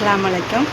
அஸ்ஸலாமு அலைக்கும்.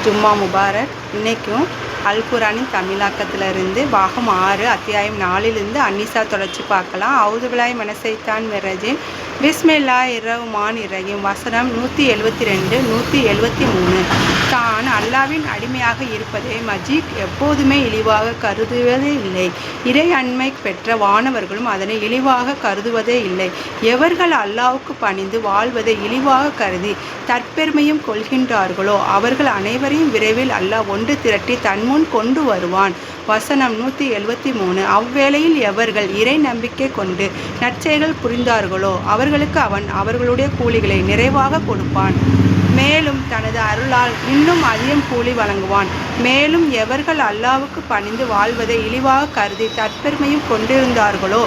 ஜும்மா முபாரக். இன்றைக்கும் அல் குரானின் தமிழாக்கத்திலிருந்து பாகம் 6 அத்தியாயம் 4 அன்னிசா தொடர்ச்சி பார்க்கலாம். அவுது பில்லாஹி மினஷ் ஷைத்தானிர் ரஜீம். பிஸ்மில்லாஹிர் ரஹ்மானிர் ரஹீம். வசனம் 172 173. தான் அல்லாவின் அடிமையாக இருப்பதை மஜீத் எப்போதுமே இழிவாக கருதுவதே இல்லை. இறை அண்மை பெற்ற வானவர்களும் அதனை இழிவாக கருதுவதே இல்லை. எவர்கள் அல்லாவுக்கு பணிந்து வாழ்வதை இழிவாக கருதி தற்பெருமையும் கொள்கின்றார்களோ அவர்கள் அனைவரையும் விரைவில் அல்லாஹ் ஒன்று திரட்டி தன்முன் கொண்டு வருவான். வசனம் 173. அவ்வேளையில் எவர்கள் இறை நம்பிக்கை கொண்டு நற்செயல்கள் புரிந்தார்களோ அவர்களுக்கு அவன் அவர்களுடைய கூலிகளை நிறைவாக கொடுப்பான். மேலும் தனது அருளால் இன்னும் அதிகம் கூலி வழங்குவான். மேலும் எவர்கள் அல்லாவுக்கு பணிந்து வாழ்வதை இழிவாக கருதி தற்பெருமையும் கொண்டிருந்தார்களோ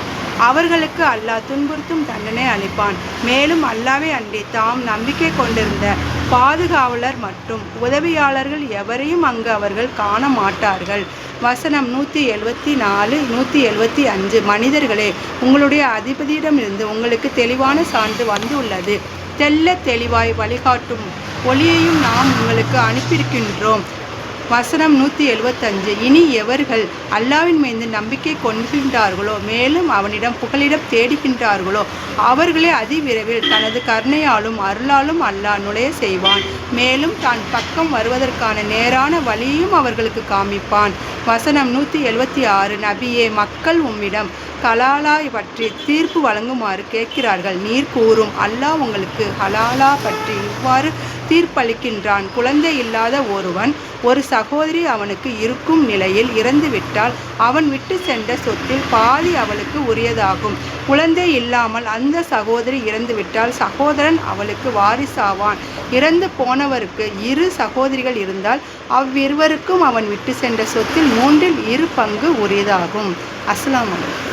அவர்களுக்கு அல்லாஹ் துன்புறுத்தும் தண்டனை அளிப்பான். மேலும் அல்லாவை அன்றி தாம் நம்பிக்கை கொண்டிருந்த பாதுகாவலர் மற்றும் உதவியாளர்கள் எவரையும் அங்கு அவர்கள் காண மாட்டார்கள். வசனம் 174 175. மனிதர்களே, உங்களுடைய அதிபதியிடமிருந்து உங்களுக்கு தெளிவான சான்று வந்துள்ளது. தெல்ல தெளிவாய் வழிகாட்டும் ஒளியையும் நாம் உங்களுக்கு அனுப்பியிருக்கின்றோம். வசனம் 175. இனி எவர்கள் அல்லாவின் மீது நம்பிக்கை கொள்கின்றார்களோ மேலும் அவனிடம் புகலிடம் தேடுகின்றார்களோ அவர்களே அதிவிரைவில் தனது கருணையாலும் அருளாலும் அல்லாஹ் நுழைய செய்வான். மேலும் தான் பக்கம் வருவதற்கான நேரான வழியையும் அவர்களுக்கு காமிப்பான். வசனம் 176. நபியே, மக்கள் உம்மிடம் ஹலாலா பற்றி தீர்ப்பு வழங்குமாறு கேட்கிறார்கள். நீர் கூறும், அல்லாஹ் உங்களுக்கு ஹலாலா பற்றி இவ்வாறு தீர்ப்பளிக்கின்றான். குழந்தை இல்லாத ஒருவன் ஒரு சகோதரி அவனுக்கு இருக்கும் நிலையில் இறந்துவிட்டால் அவன் விட்டு சென்ற சொத்தில் பாதி அவளுக்கு உரியதாகும். குழந்தை இல்லாமல் அந்த சகோதரி இறந்துவிட்டால் சகோதரன் அவளுக்கு வாரிசாவான். இறந்து போனவருக்கு 2 சகோதரிகள் இருந்தால் அவ்விருவருக்கும் அவன் விட்டு சென்ற சொத்தில் 3 1/2 பங்கு உரியதாகும். அஸ்ஸலாமு அலைக்கும்.